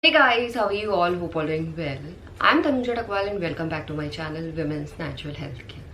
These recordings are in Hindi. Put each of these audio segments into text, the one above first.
Hey guys, how are you all? Hope all doing well. I'm Tanuja Takwal and welcome back to my channel Women's Natural Health Care.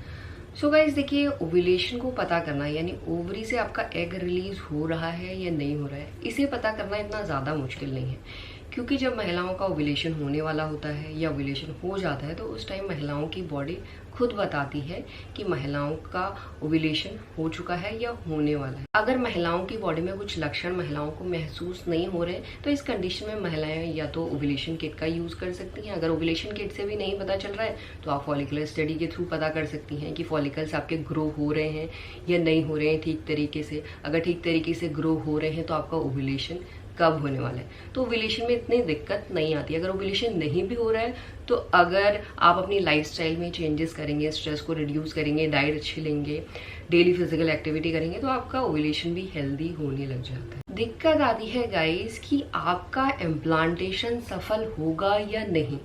So guys देखिए, ओव्यूलेशन को पता करना यानी ओवरी से आपका एग रिलीज हो रहा है या नहीं हो रहा है, इसे पता करना इतना ज़्यादा मुश्किल नहीं है। क्योंकि जब महिलाओं का ओव्यूलेशन होने वाला होता है या ओव्यूलेशन हो जाता है तो उस टाइम महिलाओं की बॉडी खुद बताती है कि महिलाओं का ओव्यूलेशन हो चुका है या होने वाला है। अगर महिलाओं की बॉडी में कुछ लक्षण महिलाओं को महसूस नहीं हो रहे तो इस कंडीशन में महिलाएं या तो ओव्यूलेशन किट का यूज कर सकती हैं। अगर ओव्यूलेशन किट से भी नहीं पता चल रहा है तो आप फॉलिकुलर स्टडी के थ्रू पता कर सकती हैं कि फॉलिकल्स आपके ग्रो हो रहे हैं या नहीं हो रहे हैं ठीक तरीके से। अगर ठीक तरीके से ग्रो हो रहे हैं तो आपका ओव्यूलेशन कब होने वाला है। तो ओव्यूलेशन में इतनी दिक्कत नहीं आती। अगर ओव्यूलेशन नहीं भी हो रहा है तो अगर आप अपनी लाइफस्टाइल में चेंजेस करेंगे, स्ट्रेस को रिड्यूस करेंगे, डाइट अच्छी लेंगे, डेली फिजिकल एक्टिविटी करेंगे तो आपका ओव्यूलेशन भी हेल्दी होने लग जाता है। दिक्कत आती है गाइस कि आपका इम्प्लांटेशन सफल होगा या नहीं,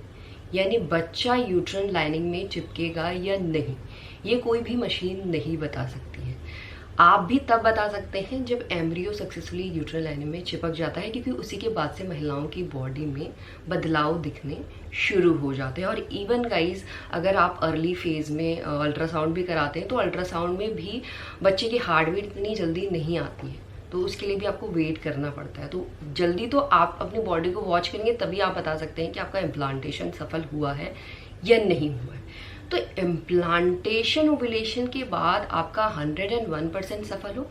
यानी बच्चा यूट्रन लाइनिंग में चिपकेगा या नहीं, ये कोई भी मशीन नहीं बता सकती है। आप भी तब बता सकते हैं जब एम्ब्रियो सक्सेसफुली यूट्रन लाइनिंग में चिपक जाता है, क्योंकि उसी के बाद से महिलाओं की बॉडी में बदलाव दिखने शुरू हो जाते हैं। और इवन गाइस, अगर आप अर्ली फेज में अल्ट्रासाउंड भी कराते हैं तो अल्ट्रासाउंड में भी बच्चे की हार्ट बीट इतनी जल्दी नहीं आती है, तो उसके लिए भी आपको वेट करना पड़ता है। तो जल्दी तो आप अपनी बॉडी को वॉच करेंगे तभी आप बता सकते हैं कि आपका इम्प्लांटेशन सफल हुआ है या नहीं हुआ है। तो इम्प्लांटेशन ओव्यूलेशन के बाद आपका 101% सफल हो,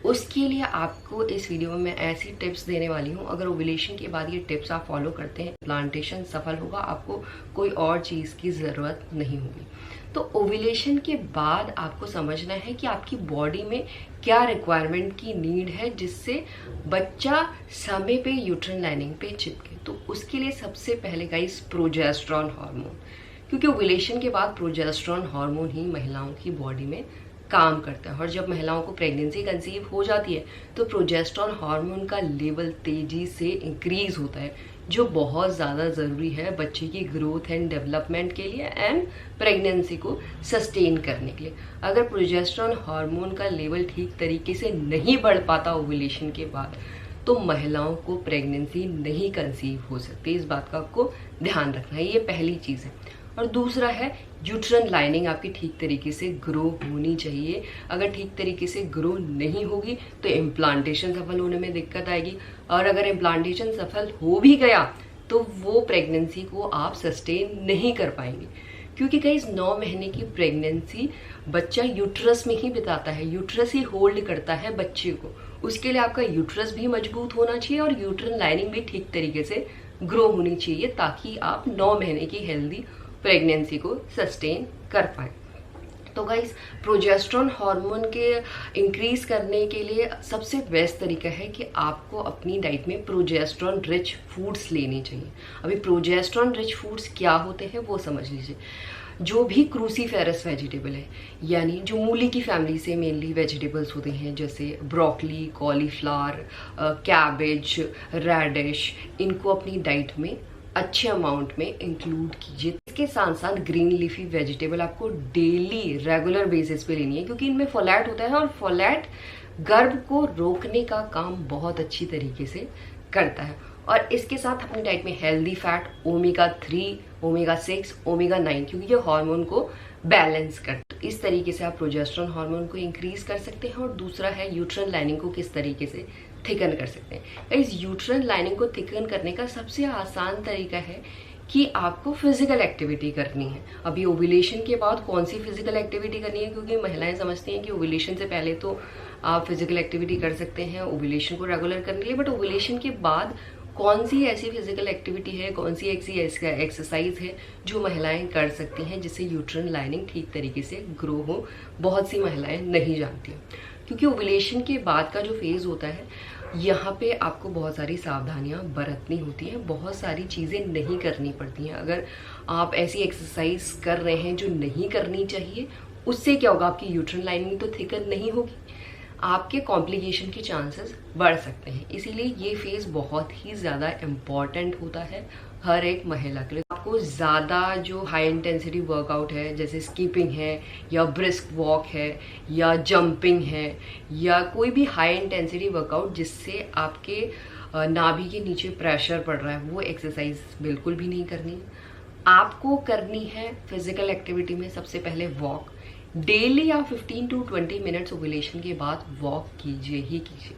उसके लिए आपको इस वीडियो में मैं ऐसी टिप्स देने वाली हूँ। अगर ओव्यूलेशन के बाद ये टिप्स आप फॉलो करते हैं, इम्प्लांटेशन सफल होगा, आपको कोई और चीज़ की ज़रूरत नहीं होगी। तो ओव्यूलेशन के बाद आपको समझना है कि आपकी बॉडी में क्या रिक्वायरमेंट की नीड है जिससे बच्चा समय पे यूट्रन लाइनिंग पे चिपके। तो उसके लिए सबसे पहले गाइस प्रोजेस्टेरॉन हार्मोन, क्योंकि ओव्यूलेशन के बाद प्रोजेस्टेरॉन हार्मोन ही महिलाओं की बॉडी में काम करता है। और जब महिलाओं को प्रेगनेंसी कंसीव हो जाती है तो प्रोजेस्टेरॉन हार्मोन का लेवल तेजी से इंक्रीज होता है, जो बहुत ज़्यादा ज़रूरी है बच्चे की ग्रोथ एंड डेवलपमेंट के लिए एंड प्रेगनेंसी को सस्टेन करने के लिए। अगर प्रोजेस्टेरॉन हार्मोन का लेवल ठीक तरीके से नहीं बढ़ पाता ओव्यूलेशन के बाद तो महिलाओं को प्रेगनेंसी नहीं कंसीव हो सकती। इस बात का आपको ध्यान रखना है, ये पहली चीज़ है। और दूसरा है यूट्रन लाइनिंग आपकी ठीक तरीके से ग्रो होनी चाहिए। अगर ठीक तरीके से ग्रो नहीं होगी तो इम्प्लांटेशन सफल होने में दिक्कत आएगी, और अगर इम्प्लांटेशन सफल हो भी गया तो वो प्रेगनेंसी को आप सस्टेन नहीं कर पाएंगे, क्योंकि गाइस 9 महीने की प्रेगनेंसी बच्चा यूट्रस में ही बिताता है, यूट्रस ही होल्ड करता है बच्चे को। उसके लिए आपका यूट्रस भी मजबूत होना चाहिए और यूट्रन लाइनिंग भी ठीक तरीके से ग्रो होनी चाहिए, ताकि आप 9 महीने की हेल्दी प्रेगनेंसी को सस्टेन कर पाए। तो गाइस, प्रोजेस्टेरॉन हार्मोन के इंक्रीज करने के लिए सबसे बेस्ट तरीका है कि आपको अपनी डाइट में प्रोजेस्टेरॉन रिच फूड्स लेने चाहिए। अभी प्रोजेस्टेरॉन रिच फूड्स क्या होते हैं वो समझ लीजिए। जो भी क्रूसीफेरस वेजिटेबल है, यानी जो मूली की फैमिली से मेनली वेजिटेबल्स होते हैं, जैसे ब्रोकली, कॉलीफ्लावर, कैबेज, रेडिश, इनको अपनी डाइट में अच्छे अमाउंट में इंक्लूड कीजिए। इसके साथ साथ ग्रीन लीफी वेजिटेबल आपको डेली रेगुलर बेसिस पे लेनी है, क्योंकि इनमें फोलेट होता है और फोलेट गर्भ को रोकने का काम बहुत अच्छी तरीके से करता है। और इसके साथ अपनी डाइट में healthy fat, omega 3, omega 6, omega 9, क्योंकि ये हार्मोन को बैलेंस करता है। इस तरीके से आप प्रोजेस्टेरॉन हार्मोन को इंक्रीज कर सकते हैं। और दूसरा है यूट्रन लाइनिंग को किस तरीके से थिकन कर सकते हैं। इस यूट्रन लाइनिंग को थिकन करने का सबसे आसान तरीका है कि आपको फिजिकल एक्टिविटी करनी है। अभी ओव्यूलेशन के बाद कौन सी फिजिकल एक्टिविटी करनी है, क्योंकि महिलाएं समझती हैं कि ओव्यूलेशन से पहले तो आप फिजिकल एक्टिविटी कर सकते हैं ओव्यूलेशन को रेगुलर करने के लिए, बट ओव्यूलेशन के बाद कौन सी ऐसी फिजिकल एक्टिविटी है, कौन सी ऐसी एक्सरसाइज है जो महिलाएं कर सकती हैं जिससे यूट्रन लाइनिंग ठीक तरीके से ग्रो हो। बहुत सी महिलाएं नहीं जानती, क्योंकि ओव्यूलेशन के बाद का जो फेज होता है यहाँ पे आपको बहुत सारी सावधानियां बरतनी होती हैं, बहुत सारी चीज़ें नहीं करनी पड़ती हैं। अगर आप ऐसी एक्सरसाइज कर रहे हैं जो नहीं करनी चाहिए, उससे क्या होगा, आपकी यूट्रन लाइनिंग तो थिकन नहीं होगी, आपके कॉम्प्लिकेशन के चांसेस बढ़ सकते हैं। इसीलिए ये फेज बहुत ही ज़्यादा इम्पॉर्टेंट होता है हर एक महिला के लिए। आपको ज़्यादा जो हाई इंटेंसिटी वर्कआउट है, जैसे स्कीपिंग है या ब्रिस्क वॉक है या जंपिंग है या कोई भी हाई इंटेंसिटी वर्कआउट जिससे आपके नाभि के नीचे प्रेशर पड़ रहा है, वो एक्सरसाइज बिल्कुल भी नहीं करनी है। आपको करनी है फिजिकल एक्टिविटी में सबसे पहले वॉक। डेली आप 15 to 20 मिनट्स ओव्यूलेशन के बाद वॉक कीजिए ही कीजिए।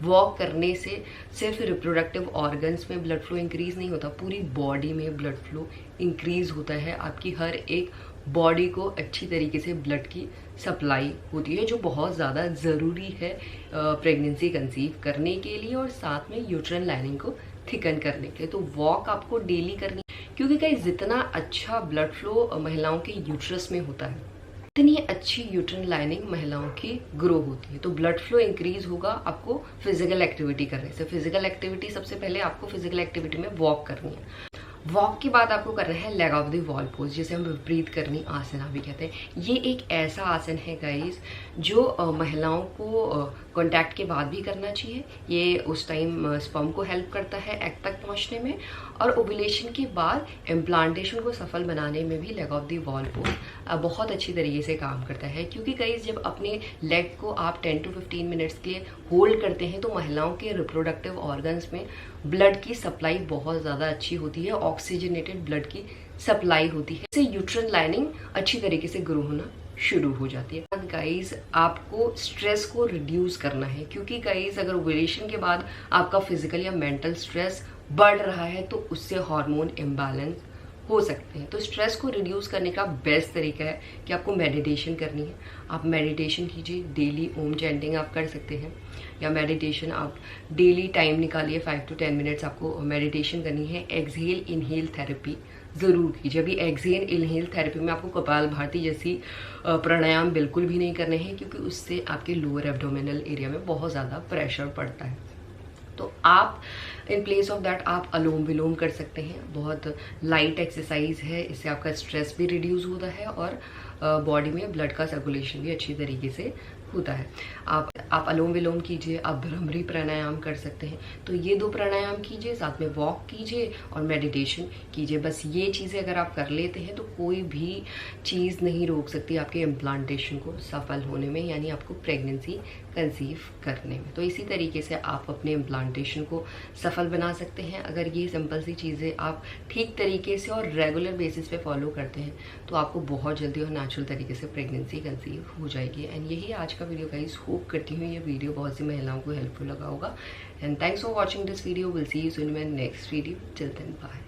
वॉक करने से सिर्फ रिप्रोडक्टिव ऑर्गन्स में ब्लड फ्लो इंक्रीज नहीं होता, पूरी बॉडी में ब्लड फ्लो इंक्रीज होता है। आपकी हर एक बॉडी को अच्छी तरीके से ब्लड की सप्लाई होती है, जो बहुत ज़्यादा ज़रूरी है प्रेगनेंसी कंसीव करने के लिए और साथ में यूट्राइन लाइनिंग को थिकन करने के लिए। तो वॉक आपको डेली करनी, क्योंकि गाइस जितना अच्छा ब्लड फ्लो महिलाओं के यूट्रस में होता है इतनी अच्छी यूट्राइन लाइनिंग महिलाओं की ग्रो होती है। तो ब्लड फ्लो इंक्रीज होगा आपको फिजिकल एक्टिविटी करने से। फिजिकल एक्टिविटी सबसे पहले आपको फिजिकल एक्टिविटी में वॉक करनी है। वॉक के बाद आपको करना है leg of the wall pose, जिसे हम विपरीत करनी आसना भी कहते हैं। ये एक ऐसा आसन है गाइस जो महिलाओं को कांटेक्ट के बाद भी करना चाहिए। ये उस टाइम स्पर्म को हेल्प करता है एग तक पहुंचने में, और ओव्यूलेशन के बाद इम्प्लांटेशन को सफल बनाने में भी leg of the wall pose बहुत अच्छी तरीके से काम करता है। क्योंकि गाइस जब अपने लेग को आप 10 to 15 मिनट्स के लिए होल्ड करते हैं तो महिलाओं के रिप्रोडक्टिव ऑर्गन्स में ब्लड की सप्लाई बहुत ज़्यादा अच्छी होती है, ऑक्सीजनेटेड ब्लड की सप्लाई होती है। इससे यूट्राइन लाइनिंग अच्छी तरीके से ग्रो होना शुरू हो जाती है। गाइस आपको स्ट्रेस को रिड्यूस करना है, क्योंकि गाइस अगर ओव्यूलेशन के बाद आपका फिजिकल या मेंटल स्ट्रेस बढ़ रहा है तो उससे हार्मोन इम्बैलेंस हो सकते हैं। तो स्ट्रेस को रिड्यूस करने का बेस्ट तरीका है कि आपको मेडिटेशन करनी है। आप मेडिटेशन कीजिए, डेली ओम चैंटिंग आप कर सकते हैं, या मेडिटेशन आप डेली टाइम निकालिए 5 to 10 मिनट्स आपको मेडिटेशन करनी है। एक्सहेल इनहेल थेरेपी ज़रूर कीजिए। अभी एक्सहेल इनहेल थेरेपी में आपको कपालभाति जैसी प्राणायाम बिल्कुल भी नहीं करने हैं, क्योंकि उससे आपके लोअर एब्डोमिनल एरिया में बहुत ज़्यादा प्रेशर पड़ता है। तो आप इन प्लेस ऑफ दैट आप अलोम विलोम कर सकते हैं। बहुत लाइट एक्सरसाइज है, इससे आपका स्ट्रेस भी रिड्यूस होता है और बॉडी में ब्लड का सर्कुलेशन भी अच्छी तरीके से होता है। आप अलोम विलोम कीजिए, आप भ्रमरी प्राणायाम कर सकते हैं। तो ये 2 प्राणायाम कीजिए, साथ में वॉक कीजिए और मेडिटेशन कीजिए। बस ये चीज़ें अगर आप कर लेते हैं तो कोई भी चीज़ नहीं रोक सकती आपके इम्प्लांटेशन को सफल होने में, यानी आपको प्रेगनेंसी कंसीव करने में। तो इसी तरीके से आप अपने इम्प्लांटेशन को सफल बना सकते हैं। अगर ये सिंपल सी चीज़ें आप ठीक तरीके से और रेगुलर बेसिस पे फॉलो करते हैं तो आपको बहुत जल्दी और नेचुरल तरीके से प्रेगनेंसी कंसीव हो जाएगी। एंड यही आज का वीडियो गाइस। होप करती हूँ ये वीडियो बहुत सी महिलाओं को हेल्पफुल लगा होगा। And thanks for watching this video. Will see you soon in my next video. Till then bye.